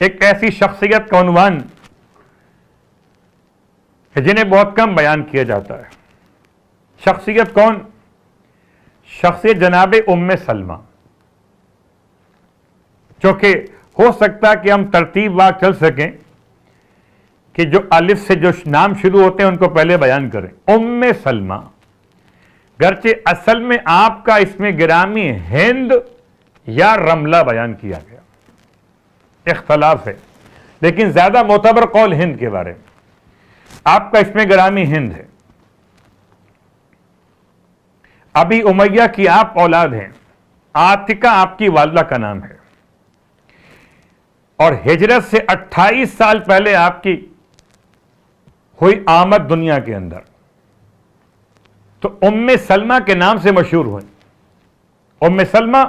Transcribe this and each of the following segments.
ایک ایسی شخصیت کا عنوان ہے جنہیں بہت کم بیان کیا جاتا ہے. شخصیت کون؟ شخصیت جناب ام سلمہ. چونکہ ہو سکتا ہے کہ ہم ترتیب وار چل سکیں کہ جو الف سے جو نام شروع ہوتے ہیں ان کو پہلے بیان کریں. ام سلمہ، گرچہ اصل میں آپ کا اس میں گرامی ہند یا رملہ بیان کیا گیا، اختلاف ہے، لیکن زیادہ معتبر قول ہند کے بارے میں. آپ کا اس میں گرامی ہند ہے. ابی امیہ کی آپ اولاد ہیں. عاتکہ آپ کی والدہ کا نام ہے، اور ہجرت سے 28 سال پہلے آپ کی ہوئی آمد دنیا کے اندر، تو ام سلمہ کے نام سے مشہور ہوئی. ام سلمہ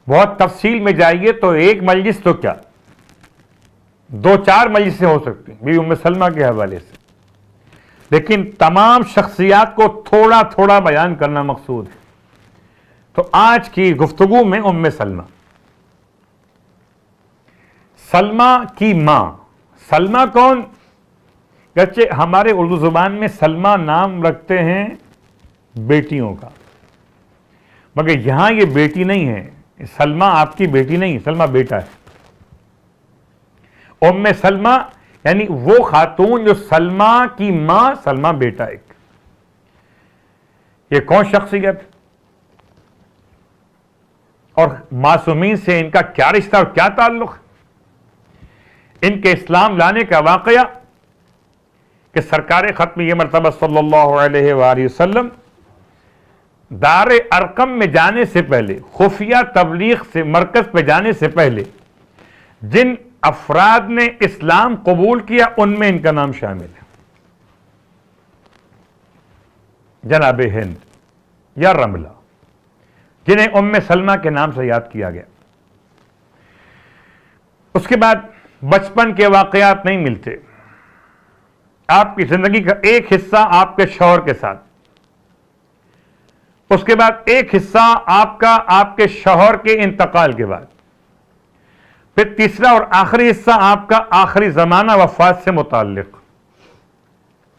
بہت تفصیل میں جائیے تو ایک مجلس تو کیا 2-4 مجلسیں ہو سکتی ہیں ام سلمہ کے حوالے سے، لیکن تمام شخصیات کو تھوڑا تھوڑا بیان کرنا مقصود ہے. تو آج کی گفتگو میں ام سلمہ، سلمہ کی ماں. سلمہ کون؟ گرچہ ہمارے اردو زبان میں سلمہ نام رکھتے ہیں بیٹیوں کا، مگر یہاں یہ بیٹی نہیں ہے. سلمہ آپ کی بیٹی نہیں، سلمہ بیٹا ہے. ام سلمہ یعنی وہ خاتون جو سلمہ کی ماں، سلمہ بیٹا ایک. یہ کون شخصیت اور معصومین سے ان کا کیا رشتہ اور کیا تعلق؟ ان کے اسلام لانے کا واقعہ کہ سرکار ختم یہ مرتبہ صلی اللہ علیہ وآلہ وسلم دار ارقم میں جانے سے پہلے، خفیہ تبلیغ سے مرکز پہ جانے سے پہلے جن افراد نے اسلام قبول کیا ان میں ان کا نام شامل ہے. جناب ہند یا رملہ، جنہیں ام سلمہ کے نام سے یاد کیا گیا. اس کے بعد بچپن کے واقعات نہیں ملتے. آپ کی زندگی کا ایک حصہ آپ کے شوہر کے ساتھ، اس کے بعد ایک حصہ آپ کے شوہر کے انتقال کے بعد، پھر تیسرا اور آخری حصہ آپ کا آخری زمانہ وفات سے متعلق.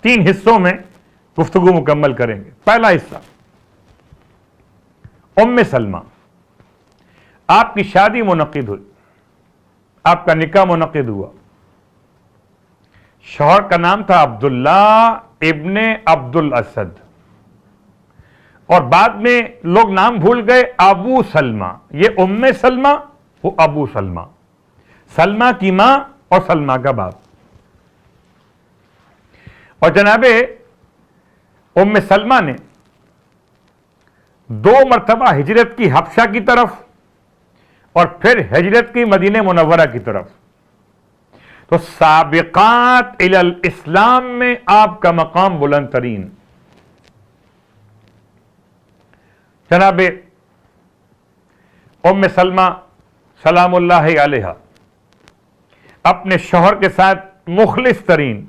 3 حصوں میں گفتگو مکمل کریں گے. پہلا حصہ ام سلمہ. آپ کی شادی منعقد ہوئی، آپ کا نکاح منعقد ہوا. شوہر کا نام تھا عبداللہ ابن عبد الاسد، اور بعد میں لوگ نام بھول گئے ابو سلمہ. یہ ام سلمہ، وہ ابو سلمہ، سلمہ کی ماں اور سلمہ کا باپ. اور جناب ام سلمہ نے 2 مرتبہ ہجرت کی حبشہ کی طرف اور پھر ہجرت کی مدینہ منورہ کی طرف. تو سابقات الی الاسلام میں آپ کا مقام بلند ترین. جناب ام سلمہ سلام اللہ علیہا اپنے شوہر کے ساتھ مخلص ترین،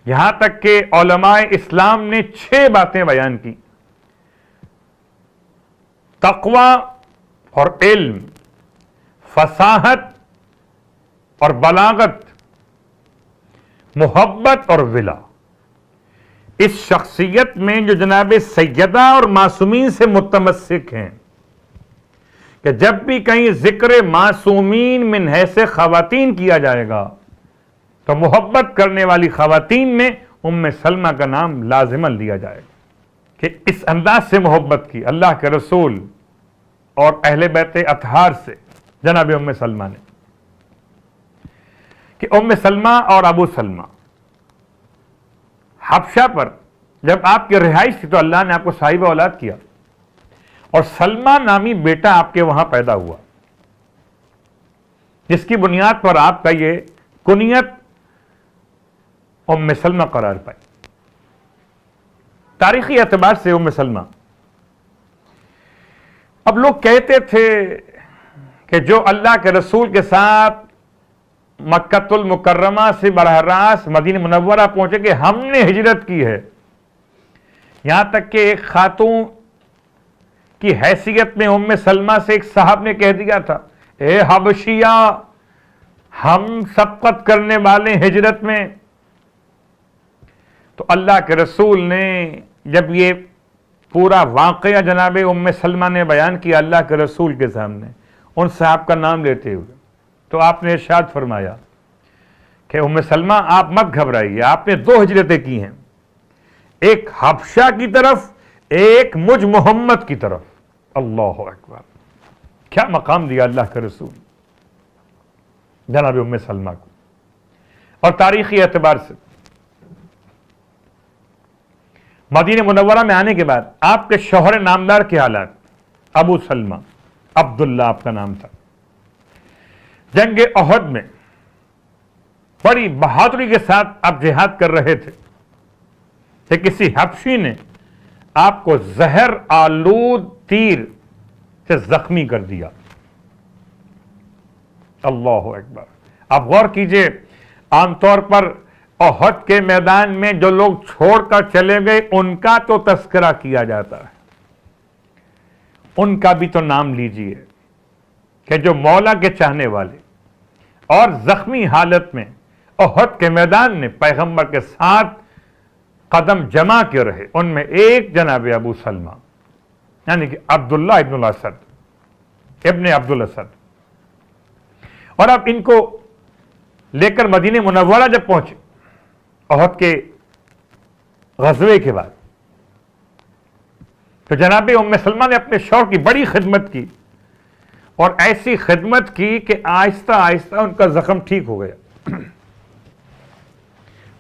یہاں تک کہ علماء اسلام نے 6 باتیں بیان کی: تقوی اور علم، فصاحت اور بلاغت، محبت اور ولا. اس شخصیت میں جو جناب سیدہ اور معصومین سے متمسک ہیں کہ جب بھی کہیں ذکر معصومین من حیث خواتین کیا جائے گا تو محبت کرنے والی خواتین میں ام سلمہ کا نام لازماً لیا جائے گا کہ اس انداز سے محبت کی اللہ کے رسول اور اہل بیت اطہار سے جناب ام سلمہ نے، کہ ام سلمہ اور ابو سلمہ حبشہ پر جب آپ کی رہائش تھی تو اللہ نے آپ کو صاحب اولاد کیا، اور سلمہ نامی بیٹا آپ کے وہاں پیدا ہوا، جس کی بنیاد پر آپ کا یہ کنیت ام سلمہ قرار پائی. تاریخی اعتبار سے ام سلمہ، اب لوگ کہتے تھے کہ جو اللہ کے رسول کے ساتھ مکہ المکرمہ سے براہ راست مدینہ منورہ پہنچے کہ ہم نے ہجرت کی ہے، یہاں تک کہ ایک خاتون کی حیثیت میں ام سلمہ سے ایک صاحب نے کہہ دیا تھا، اے حبشیہ، ہم سبقت کرنے والے ہجرت میں. تو اللہ کے رسول نے جب یہ پورا واقعہ جناب ام سلمہ نے بیان کیا اللہ کے رسول کے سامنے ان صاحب کا نام لیتے ہوئے، تو آپ نے ارشاد فرمایا کہ ام سلمہ آپ مت گھبرائیے، آپ نے 2 ہجرتیں کی ہیں، ایک حبشہ کی طرف، ایک مجھ محمد کی طرف. اللہ اکبر، کیا مقام دیا اللہ کے رسول جناب ام سلمہ کو. اور تاریخی اعتبار سے مدینہ منورہ میں آنے کے بعد آپ کے شوہر نامدار کے حالات، ابو سلمہ عبداللہ آپ کا نام تھا، جنگ احد میں بڑی بہادری کے ساتھ آپ جہاد کر رہے تھے کہ کسی حبشی نے آپ کو زہر آلود تیر سے زخمی کر دیا. اللہ اکبر. آپ غور کیجئے، عام طور پر احد کے میدان میں جو لوگ چھوڑ کر چلے گئے ان کا تو تذکرہ کیا جاتا ہے، ان کا بھی تو نام لیجئے کہ جو مولا کے چاہنے والے اور زخمی حالت میں احد کے میدان میں پیغمبر کے ساتھ قدم جمع کے رہے. ان میں ایک جناب ابو سلمہ یعنی کہ عبداللہ ابن الاسد ابن عبد الاسد. اور اب ان کو لے کر مدینہ منورہ جب پہنچے احد کے غزوے کے بعد، تو جناب ام سلمہ نے اپنے شوہر کی بڑی خدمت کی، اور ایسی خدمت کی کہ آہستہ آہستہ ان کا زخم ٹھیک ہو گیا.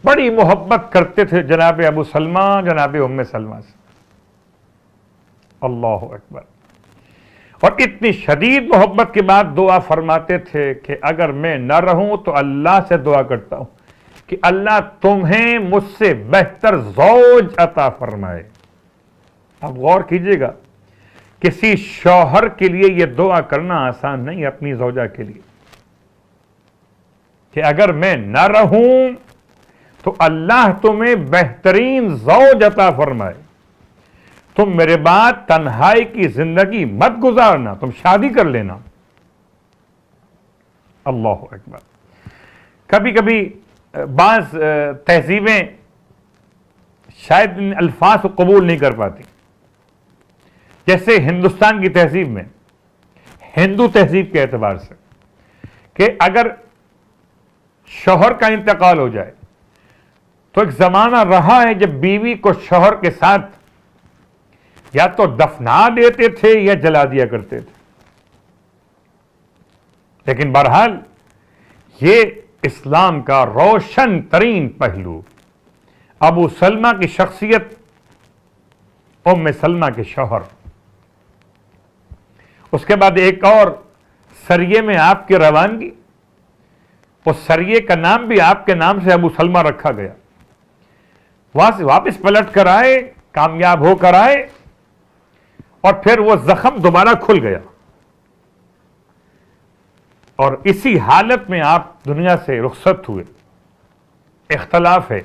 بڑی محبت کرتے تھے جناب ابو سلمہ جناب ام سلمہ سے. اللہ اکبر. اور اتنی شدید محبت کے بعد دعا فرماتے تھے کہ اگر میں نہ رہوں تو اللہ سے دعا کرتا ہوں کہ اللہ تمہیں مجھ سے بہتر زوج عطا فرمائے. اب غور کیجئے گا، کسی شوہر کے لیے یہ دعا کرنا آسان نہیں اپنی زوجہ کے لیے کہ اگر میں نہ رہوں تو اللہ تمہیں بہترین زوج عطا فرمائے، تم میرے بعد تنہائی کی زندگی مت گزارنا، تم شادی کر لینا. اللہ اکبر. کبھی کبھی بعض تہذیبیں شاید ان الفاظ کو قبول نہیں کر پاتی، جیسے ہندوستان کی تہذیب میں، ہندو تہذیب کے اعتبار سے، کہ اگر شوہر کا انتقال ہو جائے تو ایک زمانہ رہا ہے جب بیوی کو شوہر کے ساتھ یا تو دفنا دیتے تھے یا جلا دیا کرتے تھے. لیکن بہرحال یہ اسلام کا روشن ترین پہلو، ابو سلمہ کی شخصیت، ام سلمہ کے شوہر. اس کے بعد ایک اور سریے میں آپ کی روانگی، اس سریے کا نام بھی آپ کے نام سے ابو سلمہ رکھا گیا. وہاں سے واپس پلٹ کر آئے، کامیاب ہو کر آئے، اور پھر وہ زخم دوبارہ کھل گیا، اور اسی حالت میں آپ دنیا سے رخصت ہوئے. اختلاف ہے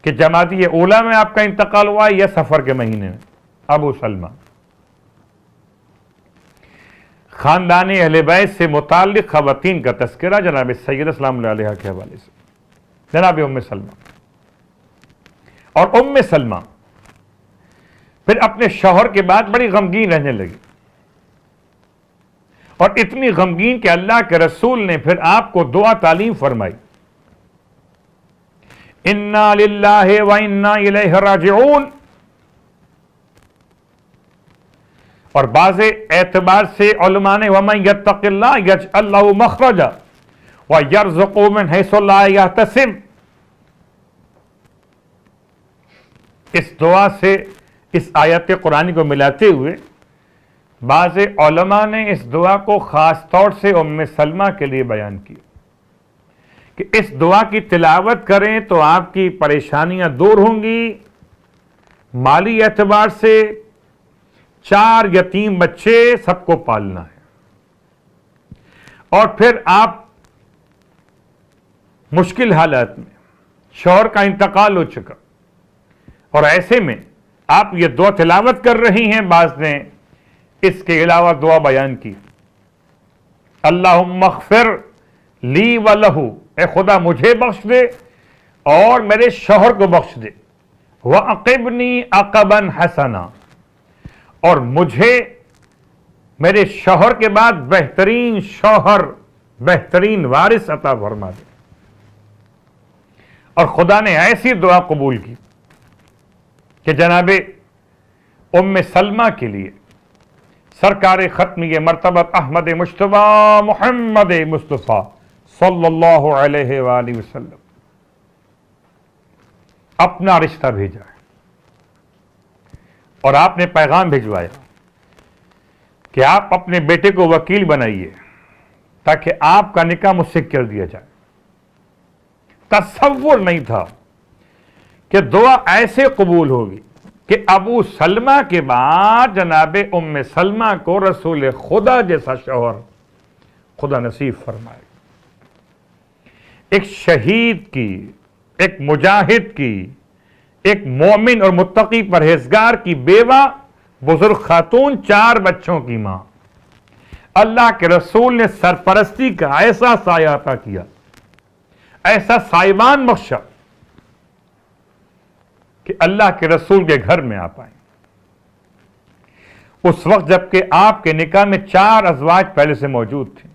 کہ جمادی اولیٰ میں آپ کا انتقال ہوا یا سفر کے مہینے میں. ابو سلمہ خاندان اہل بیت سے متعلق خواتین کا تذکرہ جناب سیدہ سلام اللہ علیہا کے حوالے سے. جناب ام سلمہ اور ام سلمہ پھر اپنے شوہر کے بعد بڑی غمگین رہنے لگی، اور اتنی غمگین کہ اللہ کے رسول نے پھر آپ کو دعا تعلیم فرمائی، انا للہ و انا الیہ راجعون. اور بعض اعتبار سے علماء نے وَمَن يَتَّقِ اللَّهَ يَجْعَلْ لَهُ مَخْرَجًا وَيَرْزُقْهُ مِنْ حَيْثُ لَا يَحْتَسِبُ، اس دعا سے اس آیت قرآنی کو ملاتے ہوئے بعض علماء نے اس دعا کو خاص طور سے ام سلمہ کے لیے بیان کی کہ اس دعا کی تلاوت کریں تو آپ کی پریشانیاں دور ہوں گی. مالی اعتبار سے 4 یتیم بچے سب کو پالنا ہے، اور پھر آپ مشکل حالات میں، شوہر کا انتقال ہو چکا، اور ایسے میں آپ یہ دعا تلاوت کر رہی ہیں. بعض نے اس کے علاوہ دعا بیان کی اللہم اغفر لی و لہو، اے خدا مجھے بخش دے اور میرے شوہر کو بخش دے، وَأَقِبْنِي عَقَبًا حَسَنًا، اور مجھے میرے شوہر کے بعد بہترین شوہر، بہترین وارث عطا فرما دے۔ اور خدا نے ایسی دعا قبول کی کہ جناب ام سلمہ کے لیے سرکار ختمی مرتبت احمد مجتبیٰ محمد مصطفیٰ صلی اللہ علیہ وآلہ وسلم اپنا رشتہ بھیجا ہے، اور آپ نے پیغام بھیجوایا کہ آپ اپنے بیٹے کو وکیل بنائیے تاکہ آپ کا نکاح مجھ سے کر دیا جائے۔ تصور نہیں تھا کہ دعا ایسے قبول ہوگی کہ ابو سلمہ کے بعد جناب ام سلمہ کو رسول خدا جیسا شوہر خدا نصیب فرمائے۔ ایک شہید کی، ایک مجاہد کی، ایک مومن اور متقی پرہیزگار کی بیوہ، بزرگ خاتون، 4 بچوں کی ماں، اللہ کے رسول نے سرپرستی کا ایسا سایہ عطا کیا، ایسا سائبان بخشا کہ اللہ کے رسول کے گھر میں آپ آئیں۔ اس وقت جبکہ آپ کے نکاح میں 4 ازواج پہلے سے موجود تھے۔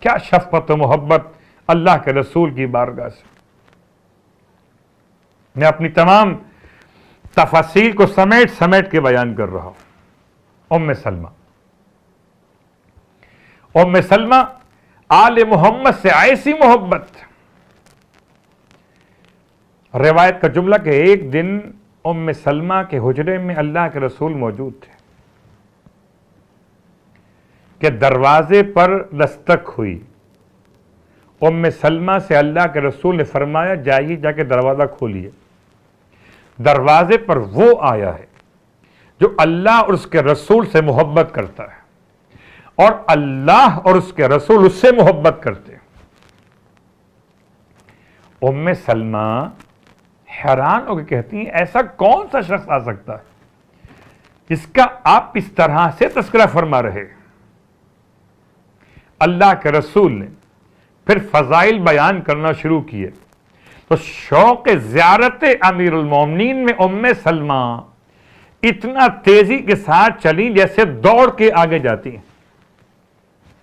کیا شفقت و محبت اللہ کے رسول کی بارگاہ سے۔ میں اپنی تمام تفاصیل کو سمیٹ کے بیان کر رہا ہوں۔ ام سلمہ آل محمد سے ایسی محبت، روایت کا جملہ کہ ایک دن ام سلمہ کے حجرے میں اللہ کے رسول موجود تھے کہ دروازے پر دستک ہوئی۔ ام سلمہ سے اللہ کے رسول نے فرمایا جائیے جا کے دروازہ کھولیے۔ دروازے پر وہ آیا ہے جو اللہ اور اس کے رسول سے محبت کرتا ہے، اور اللہ اور اس کے رسول اس سے محبت کرتے ہیں۔ ام سلمہ حیران ہو کے کہتی ہیں ایسا کون سا شخص آ سکتا ہے جس کا آپ اس طرح سے تذکرہ فرما رہے۔ اللہ کے رسول نے پھر فضائل بیان کرنا شروع کیے تو شوق زیارت امیر المومنین میں ام سلمہ اتنا تیزی کے ساتھ چلی جیسے دوڑ کے آگے جاتی ہیں۔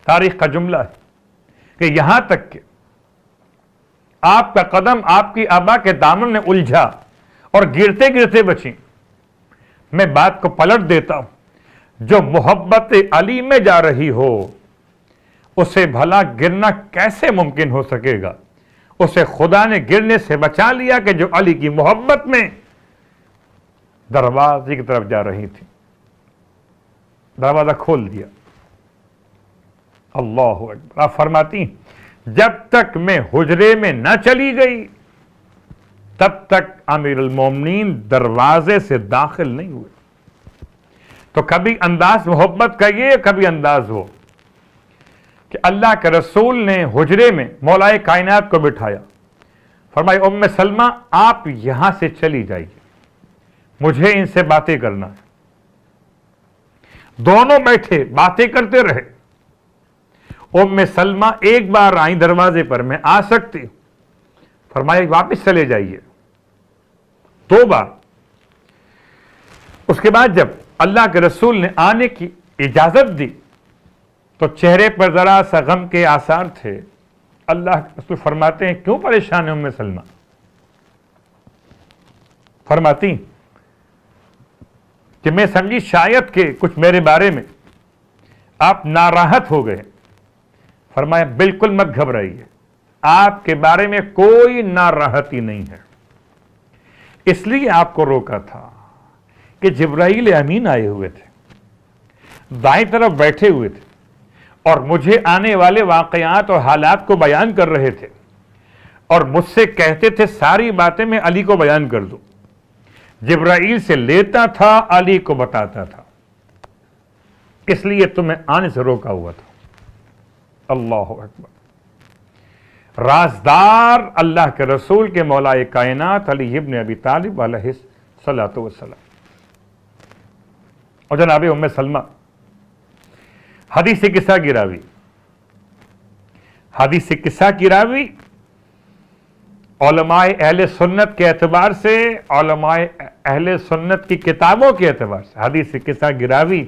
تاریخ کا جملہ ہے کہ یہاں تک کہ آپ کا قدم آپ کی آبا کے دامن میں الجھا اور گرتے گرتے بچیں۔ میں بات کو پلٹ دیتا ہوں، جو محبت علی میں جا رہی ہو اسے بھلا گرنا کیسے ممکن ہو سکے گا؟ اسے خدا نے گرنے سے بچا لیا کہ جو علی کی محبت میں دروازے کی طرف جا رہی تھی۔ دروازہ کھول دیا۔ اللہ اکبر۔ آپ فرماتی ہیں جب تک میں حجرے میں نہ چلی گئی تب تک امیر المومنین دروازے سے داخل نہیں ہوئے۔ تو کبھی انداز محبت کا یہ، کبھی انداز وہ کہ اللہ کے رسول نے حجرے میں مولا کائنات کو بٹھایا، فرمایا ام سلمہ آپ یہاں سے چلی جائیے، مجھے ان سے باتیں کرنا ہے۔ دونوں بیٹھے باتیں کرتے رہے۔ ام سلمہ ایک بار آئیں دروازے پر، میں آ سکتی ہوں؟ فرمایا واپس چلے جائیے۔ 2 بار۔ اس کے بعد جب اللہ کے رسول نے آنے کی اجازت دی تو چہرے پر ذرا سا غم کے آثار تھے۔ اللہ کے رسول فرماتے ہیں کیوں پریشان ہے ام سلمہ؟ فرماتی کہ میں سمجھی شاید کہ کچھ میرے بارے میں آپ ناراحت ہو گئے۔ فرمایا بالکل مت گھبرائیے، آپ کے بارے میں کوئی ناراحتی نہیں ہے، اس لیے آپ کو روکا تھا کہ جبرائیل امین آئے ہوئے تھے، دائیں طرف بیٹھے ہوئے تھے اور مجھے آنے والے واقعات اور حالات کو بیان کر رہے تھے، اور مجھ سے کہتے تھے ساری باتیں میں علی کو بیان کر دوں۔ جبرائیل سے لیتا تھا، علی کو بتاتا تھا، اس لیے تمہیں آنے سے روکا ہوا تھا۔ اللہ اکبر۔ رازدار اللہ کے رسول کے مولا کائنات علی ابن ابی طالب علیہ الصلوۃ والسلام، اور جناب ام سلمہ حدیث قصہ کی راوی، حدیث قصہ کی راوی علماء اہل سنت کے اعتبار سے، علماء اہل سنت کی کتابوں کے اعتبار سے حدیث قصہ کی راوی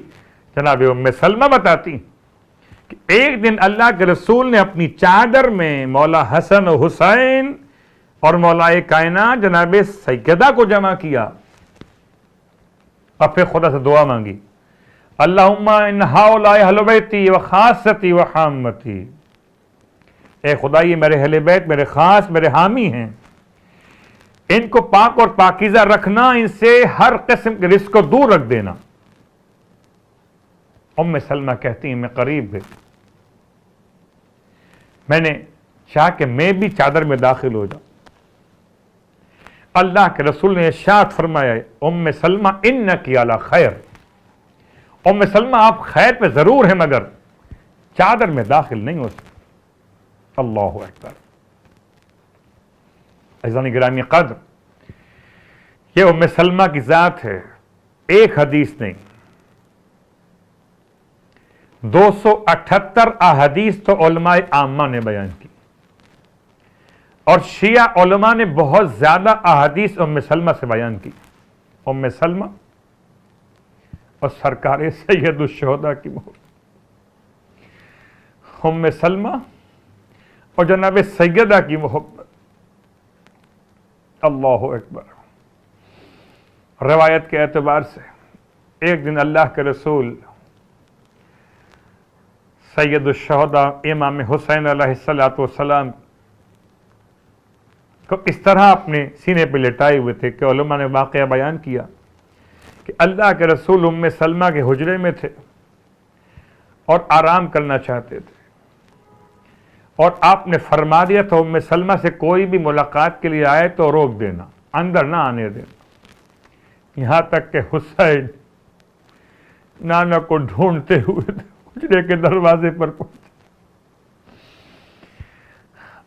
جناب ام سلمہ بتاتی کہ ایک دن اللہ کے رسول نے اپنی چادر میں مولا حسن و حسین اور مولائے کائنات جناب سیدہ کو جمع کیا اور پھر خدا سے دعا مانگی، اللہم ان ہؤلاء اہل بیتی و خاصتی و حامتی، اے خدا یہ میرے اہل بیت، میرے خاص، میرے حامی ہیں، ان کو پاک اور پاکیزہ رکھنا، ان سے ہر قسم کے رزق کو دور رکھ دینا۔ ام سلمہ کہتی ہیں میں قریب گئی، میں نے چاہا کہ میں بھی چادر میں داخل ہو جاؤں۔ اللہ کے رسول نے ارشاد فرمایا، ام سلمہ انکی علی خیر، ام سلمہ آپ خیر پہ ضرور ہیں مگر چادر میں داخل نہیں ہو سکتے۔ اللہ اکبر۔ عزیزان گرامی قدر، یہ ام سلمہ کی ذات ہے، ایک حدیث نہیں، 278 احادیث تو علماء عامہ نے بیان کی، اور شیعہ علماء نے بہت زیادہ احادیث ام سلمہ سے بیان کی۔ ام سلمہ اور سرکار سید الشہداء کی محبت، ام سلمہ اور جناب سیدہ کی محبت، اللہ اکبر۔ روایت کے اعتبار سے ایک دن اللہ کے رسول سید الشہداء امام حسین علیہ السلام کو اس طرح اپنے سینے پہ لٹائے ہوئے تھے کہ علماء نے واقعہ بیان کیا کہ اللہ کے رسول ام سلمہ کے حجرے میں تھے اور آرام کرنا چاہتے تھے، اور آپ نے فرما دیا تھا ام سلمہ سے کوئی بھی ملاقات کے لیے آئے تو روک دینا، اندر نہ آنے دینا، یہاں تک کہ حسین نانا کو ڈھونڈتے ہوئے حجرے کے دروازے پر پہنچے،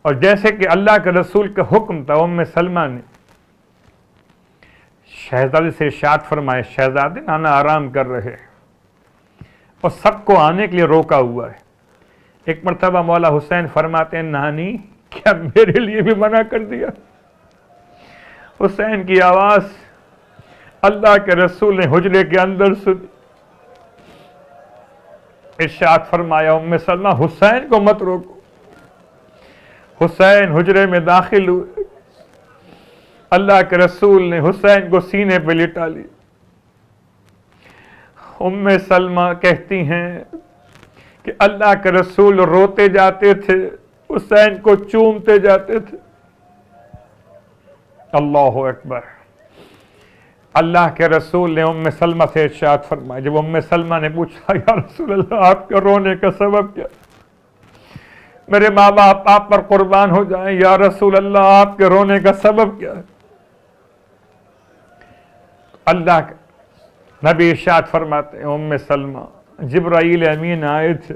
اور جیسے کہ اللہ کے رسول کا حکم تھا ام سلمہ نے شہزادے سے ارشاد فرمائے، شہزادے نانا آرام کر رہے ہیں اور سب کو آنے کے لیے روکا ہوا ہے۔ ایک مرتبہ مولا حسین فرماتے ہیں، نانی کیا میرے لیے بھی منع کر دیا؟ حسین کی آواز اللہ کے رسول نے حجرے کے اندر سنی، ارشاد فرمایا ام سلمہ حسین کو مت روکو۔ حسین حجرے میں داخل ہوئے، اللہ کے رسول نے حسین کو سینے پہ لٹا لی۔ ام سلمہ کہتی ہیں کہ اللہ کے رسول روتے جاتے تھے، حسین کو چومتے جاتے تھے۔ اللہ اکبر۔ اللہ کے رسول نے ام سلمہ سے ارشاد فرمایا، جب ام سلمہ نے پوچھا یا رسول اللہ آپ کے رونے کا سبب کیا؟ میرے ماں باپ آپ پر قربان ہو جائیں، یا رسول اللہ آپ کے رونے کا سبب کیا ہے؟ اللہ کے نبی ارشاد فرماتے ہیں، ام سلمہ جبرائیل امین آئے تھے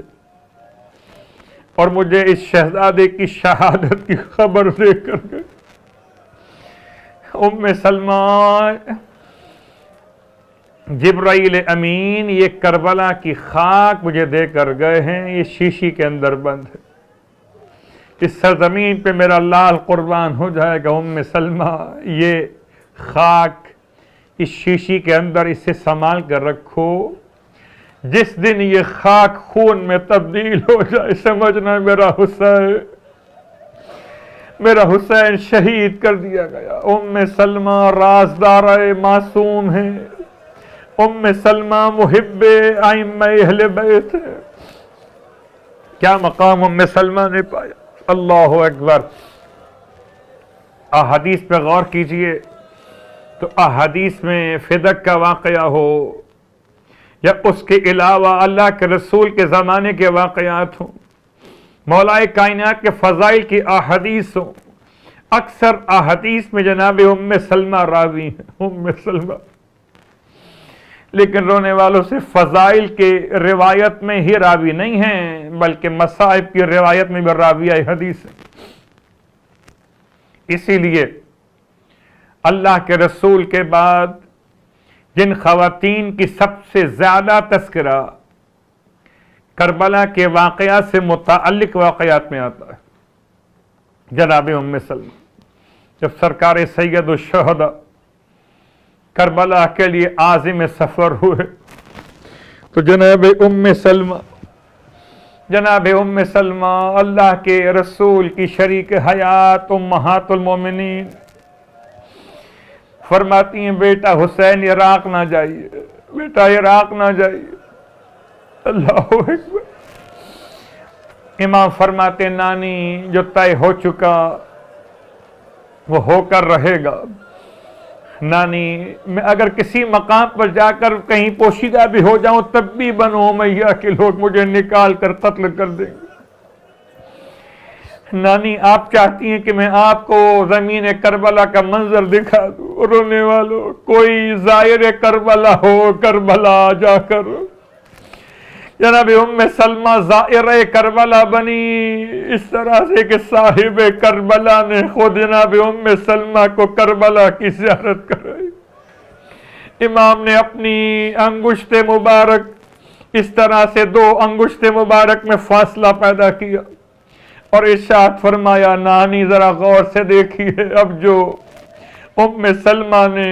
اور مجھے اس شہزادے کی شہادت کی خبر دے کر گئے۔ ام سلمہ جبرائیل امین یہ کربلا کی خاک مجھے دے کر گئے ہیں، یہ شیشی کے اندر بند ہے، اس سرزمین پہ میرا لال قربان ہو جائے گا۔ ام سلمہ یہ خاک اس شیشی کے اندر اسے سنبھال کر رکھو، جس دن یہ خاک خون میں تبدیل ہو جائے سمجھنا میرا حسین شہید کر دیا گیا۔ ام سلمہ رازدارہ معصوم ہے، ام سلمہ محب ائمہ اہل بیت ہے۔ کیا مقام ام سلمہ نے پایا، اللہ اکبر۔ احادیث پہ غور کیجئے تو احادیث میں فدق کا واقعہ ہو یا اس کے علاوہ اللہ کے رسول کے زمانے کے واقعات ہوں، مولائے کائنات کے فضائل کی احادیث ہوں، اکثر احادیث میں جناب ام سلمہ راوی ہیں، ام سلمہ۔ لیکن رونے والوں سے فضائل کے روایت میں ہی راوی نہیں ہیں بلکہ مصائب کی روایت میں بھی راویہ حدیث ہیں۔ اسی لیے اللہ کے رسول کے بعد جن خواتین کی سب سے زیادہ تذکرہ کربلا کے واقعات سے متعلق واقعات میں آتا ہے۔ جناب ام سلمہ جب سرکار سید الشہداء کربلا کے لیے عازم سفر ہوئے تو جناب ام سلمہ اللہ کے رسول کی شریک حیات امہات المومنین فرماتی ہیں بیٹا حسین عراق نہ جائیے، بیٹا عراق نہ جائیے۔ اللہ اکبر۔ امام فرماتے نانی جو طے ہو چکا وہ ہو کر رہے گا، نانی میں اگر کسی مقام پر جا کر کہیں پوشیدہ بھی ہو جاؤں تب بھی بنو امیہ کے لوگ مجھے نکال کر قتل کر دیں گے۔ نانی آپ چاہتی ہیں کہ میں آپ کو زمین کربلا کا منظر دکھا دوں؟ رونے والوں، کوئی زائر کربلا ہو کربلا جا کر۔ جناب ام سلمہ زائرہ کربلا بنی اس طرح سے کہ صاحب کربلا نے خود جناب ام سلمہ کو کربلا کی زیارت کرائی۔ امام نے اپنی انگشت مبارک اس طرح سے 2 انگشت مبارک میں فاصلہ پیدا کیا اور ارشاد فرمایا نانی ذرا غور سے دیکھیے، اب جو ام سلمہ نے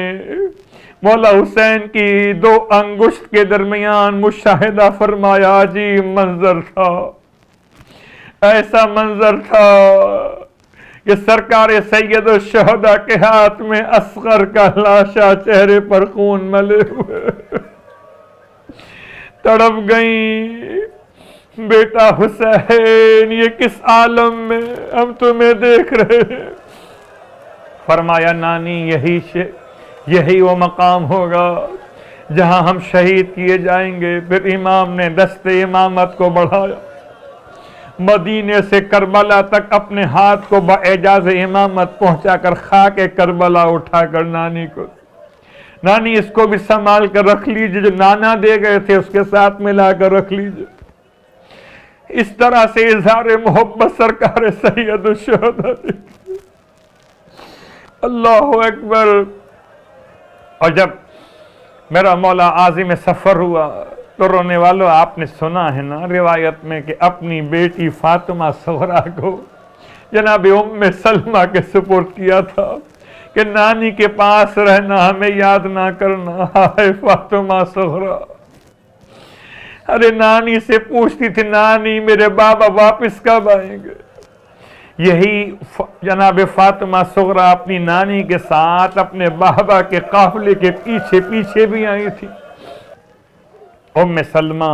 مولا حسین کی 2 انگشت کے درمیان مشاہدہ فرمایا، عجیب منظر تھا، ایسا منظر تھا کہ سرکار سید الشہداء کے ہاتھ میں اصغر کا لاشا، چہرے پر خون ملے ہوئے، تڑپ گئیں۔ بیٹا حسین یہ کس عالم میں ہم تمہیں دیکھ رہے ہیں؟ فرمایا نانی یہی وہ مقام ہوگا جہاں ہم شہید کیے جائیں گے۔ پھر امام نے دست امامت کو بڑھایا، مدینے سے کربلا تک اپنے ہاتھ کو باعجاز امامت پہنچا کر خاک کربلا اٹھا کر نانی کو، نانی اس کو بھی سنبھال کر رکھ لیجئے، جو نانا دے گئے تھے اس کے ساتھ ملا کر رکھ لیجئے۔ اس طرح سے اظہار محبت سرکار سید الشہداء۔ اللہ اکبر۔ اور جب میرا مولا عازم سفر ہوا تو رونے والوں آپ نے سنا ہے نا روایت میں کہ اپنی بیٹی فاطمہ صغرا کو جناب ام سلمہ کے سپرد کیا تھا کہ نانی کے پاس رہنا، ہمیں یاد نہ کرنا۔ ہائے فاطمہ صغرا، ارے نانی سے پوچھتی تھی نانی میرے بابا واپس کب آئیں گے؟ یہی جناب فاطمہ صغرا اپنی نانی کے ساتھ اپنے بابا کے قافلے کے پیچھے پیچھے بھی آئی تھی۔ ام سلمہ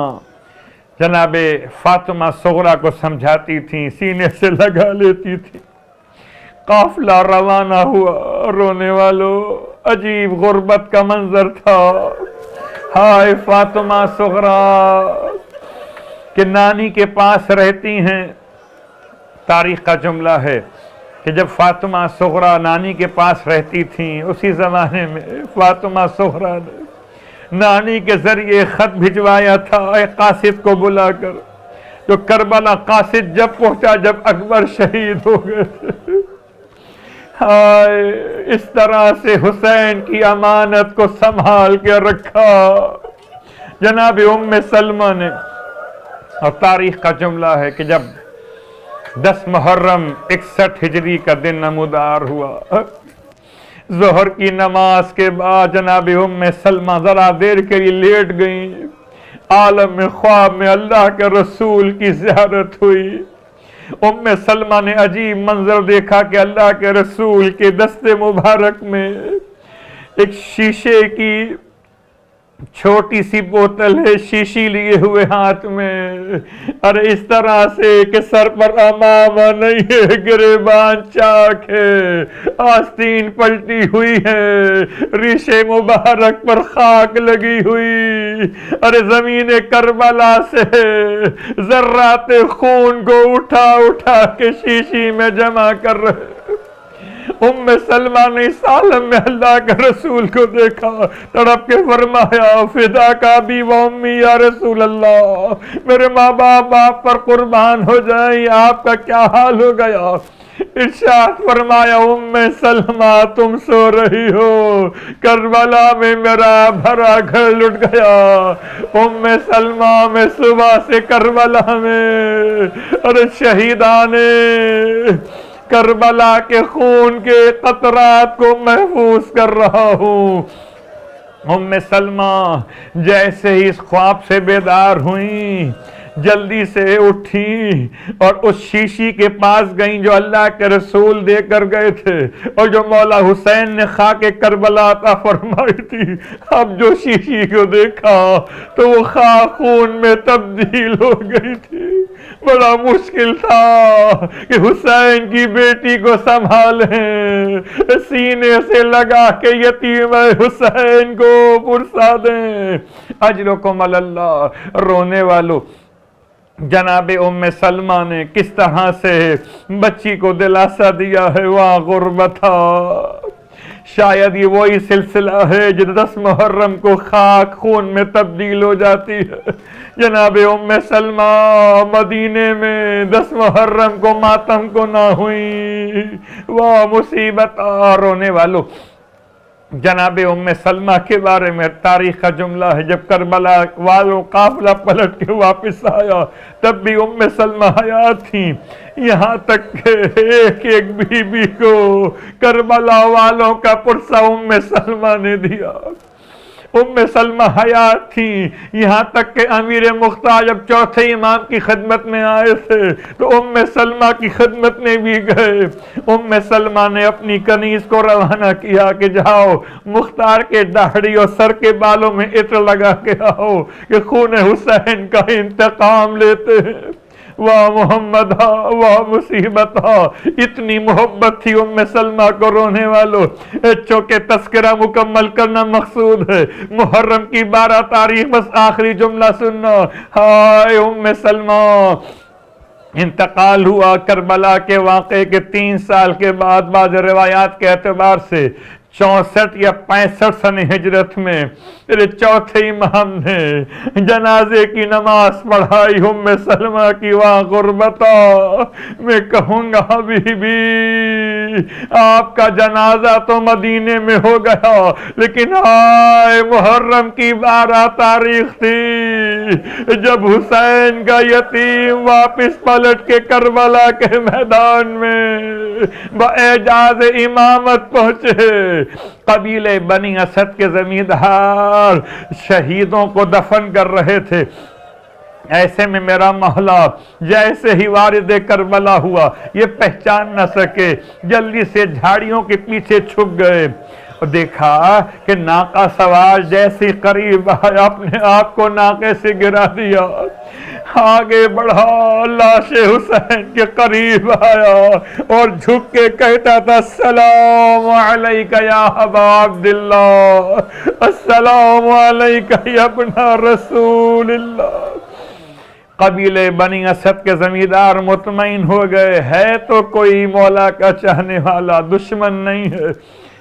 جناب فاطمہ صغرا کو سمجھاتی تھی، سینے سے لگا لیتی تھی۔ قافلہ روانہ ہوا، رونے والوں عجیب غربت کا منظر تھا۔ ہائے فاطمہ صغرا کہ نانی کے پاس رہتی ہیں۔ تاریخ کا جملہ ہے کہ جب فاطمہ صغرا نانی کے پاس رہتی تھیں اسی زمانے میں فاطمہ صغرا نے نانی کے ذریعے خط بھجوایا تھا ایک قاصد کو بلا کر، جو کربلا قاصد جب پہنچا جب اکبر شہید ہو گئے تھے۔ ہائے اس طرح سے حسین کی امانت کو سنبھال کے رکھا جناب ام سلمہ نے۔ اور تاریخ کا جملہ ہے کہ جب 10 محرم 61 ہجری کا دن نمودار ہوا، ظہر کی نماز کے بعد جناب ام سلمہ ذرا دیر کے لیے لیٹ گئیں۔ عالم خواب میں اللہ کے رسول کی زیارت ہوئی۔ ام سلمہ نے عجیب منظر دیکھا کہ اللہ کے رسول کے دست مبارک میں ایک شیشے کی چھوٹی سی بوتل ہے، شیشی لیے ہوئے ہاتھ میں، ارے اس طرح سے کہ سر پر امامہ نہیں ہے، گریبان چاک ہے، آستین پلٹی ہوئی ہے، ریشے مبارک پر خاک لگی ہوئی، ارے زمین کربلا سے ذرات خون کو اٹھا اٹھا کے شیشی میں جمع کر رہے۔ ام سلمہ نے اس عالم میں اللہ کے رسول کو دیکھا، تڑپ کے فرمایا فدا کا بھی و امی یا رسول اللہ، میرے ماں باپ آپ پر قربان ہو جائیں، آپ کا کیا حال ہو گیا؟ ارشاد فرمایا ام سلمہ تم سو رہی ہو، کربلا میں میرا بھرا گھر لٹ گیا، ام سلمہ میں صبح سے کربلا میں اور شہیدان کربلا کے خون کے قطرات کو محفوظ کر رہا ہوں۔ ام سلمہ جیسے ہی اس خواب سے بیدار ہوئیں، جلدی سے اٹھی اور اس شیشی کے پاس گئیں جو اللہ کے رسول دے کر گئے تھے اور جو مولا حسین نے خاک کربلا عطا فرمائی تھی۔ اب جو شیشی کو دیکھا تو وہ خاک خون میں تبدیل ہو گئی تھی۔ بڑا مشکل تھا کہ حسین کی بیٹی کو سنبھالیں، سینے سے لگا کے یتیم حسین کو پرسا دیں۔ اجرکم اللہ۔ رونے والوں، جناب ام سلمہ نے کس طرح سے بچی کو دلاسا دیا ہے، وہاں غربت تھا۔ شاید یہ وہی سلسلہ ہے جو 10 محرم کو خاک خون میں تبدیل ہو جاتی ہے۔ جناب ام سلمہ مدینے میں 10 محرم کو ماتم کو نہ ہوئی، وہ مصیبت۔ رونے والوں، جناب ام سلمہ کے بارے میں تاریخ کا جملہ ہے، جب کربلا والوں قافلہ پلٹ کے واپس آیا تب بھی ام سلمہ حیات تھیں، یہاں تک کہ ایک ایک بی بی کو کربلا والوں کا پرسہ ام سلمہ نے دیا۔ ام سلمہ حیات تھیں، یہاں تک کہ امیر مختار جب چوتھے امام کی خدمت میں آئے تھے تو ام سلمہ کی خدمت میں بھی گئے۔ ام سلمہ نے اپنی کنیز کو روانہ کیا کہ جاؤ مختار کے داڑھی اور سر کے بالوں میں عطر لگا کے آؤ کہ خون حسین کا انتقام لیتے ہیں۔ واہ محمد، واہ مصیبت، اتنی محبت تھی ام سلمہ کو۔ رونے والوں، چونکہ تذکرہ مکمل کرنا مقصود ہے، محرم کی 12 تاریخ بس آخری جملہ سننا۔ ہائے ام سلمہ، انتقال ہوا کربلا کے واقعے کے 3 سال کے بعد، بعض روایات کے اعتبار سے 64 یا 65 سن ہجرت میں میرے چوتھے امام نے جنازے کی نماز پڑھائی ام سلمہ کی وہاں غربتا۔ میں کہوں گا بی بی آپ کا جنازہ تو مدینے میں ہو گیا، لیکن آئے محرم کی 12 تاریخ تھی جب حسین کا یتیم واپس پلٹ کے کربلا کے میدان میں باعجاز امامت پہنچے۔ قبیلے بنی اسد کے زمیندار شہیدوں کو دفن کر رہے تھے، ایسے میں میرا مولا جیسے ہی وارد کربلا ہوا یہ پہچان نہ سکے، جلدی سے جھاڑیوں کے پیچھے چھپ گئے اور دیکھا کہ ناقہ سوار جیسے قریب آیا اپنے آپ کو ناقے سے گرا دیا، آگے بڑھا لاش حسین کے قریب آیا اور جھک کے کہتا تھا السلام علیکہ یا ابا عبداللہ، السلام علیکہ یا ابن رسول اللہ۔ قبیلے بنی اسد کے زمیندار مطمئن ہو گئے، ہے تو کوئی مولا کا چاہنے والا، دشمن نہیں ہے۔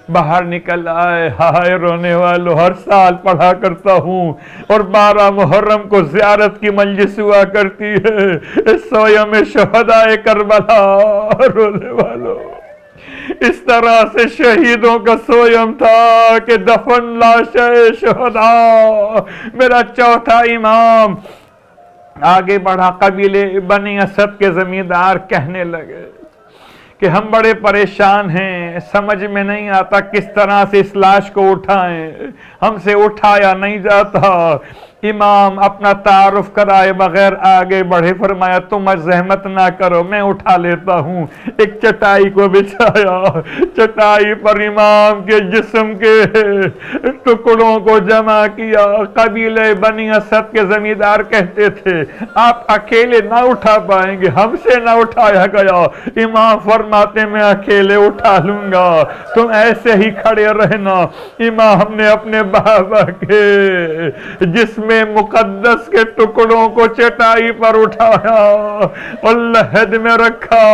باہر نکل آئے۔ ہائے رونے والوں، ہر سال پڑھا کرتا ہوں اور 12 محرم کو زیارت کی مجلس ہوا کرتی ہے، سویم شہداء کربلا۔ رونے والوں، اس طرح سے شہیدوں کا سویم تھا کہ دفن لاشیں شہداء۔ میرا چوتھا امام آگے بڑھا۔ قبیلے بنی اسد کے زمیندار کہنے لگے کہ ہم بڑے پریشان ہیں، سمجھ میں نہیں آتا کس طرح سے اس لاش کو اٹھائیں، ہم سے اٹھایا نہیں جاتا۔ امام اپنا تعارف کرائے بغیر آگے بڑھے، فرمایا تم زحمت نہ کرو، میں اٹھا لیتا ہوں۔ ایک چٹائی کو بچھایا، چٹائی پر امام کے جسم کے ٹکڑوں کو جمع کیا۔ قبیلے بنی اسد کے زمیندار کہتے تھے آپ اکیلے نہ اٹھا پائیں گے، ہم سے نہ اٹھایا گیا۔ امام فرماتے میں اکیلے اٹھا لوں گا، تم ایسے ہی کھڑے رہنا۔ امام نے اپنے بابا کے جسم مقدس کے ٹکڑوں کو چٹائی پر اٹھایا اور لحد میں رکھا۔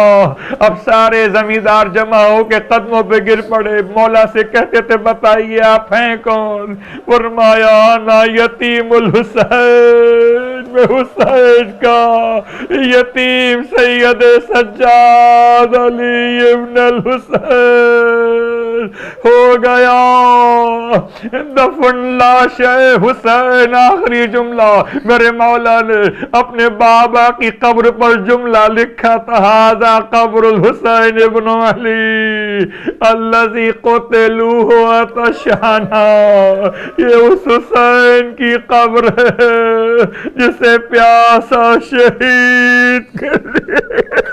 اب سارے زمیندار جمع ہو کے قدموں پہ گر پڑے، مولا سے کہتے تھے بتائیے آپ ہیں کون؟ فرمایا انا یتیم الحسین، میں حسین کا یتیم سید سید سجاد علی ابن الحسین ہو گیا دفن لاش حسین. آخری جملہ میرے مولا نے اپنے بابا کی قبر پر جملہ لکھا تھا ھذا قبر الحسین ابن علی الذی قتلوہ عطشانا. یہ اس حسین کی قبر ہے جسے پیاسا شہید کر دیا.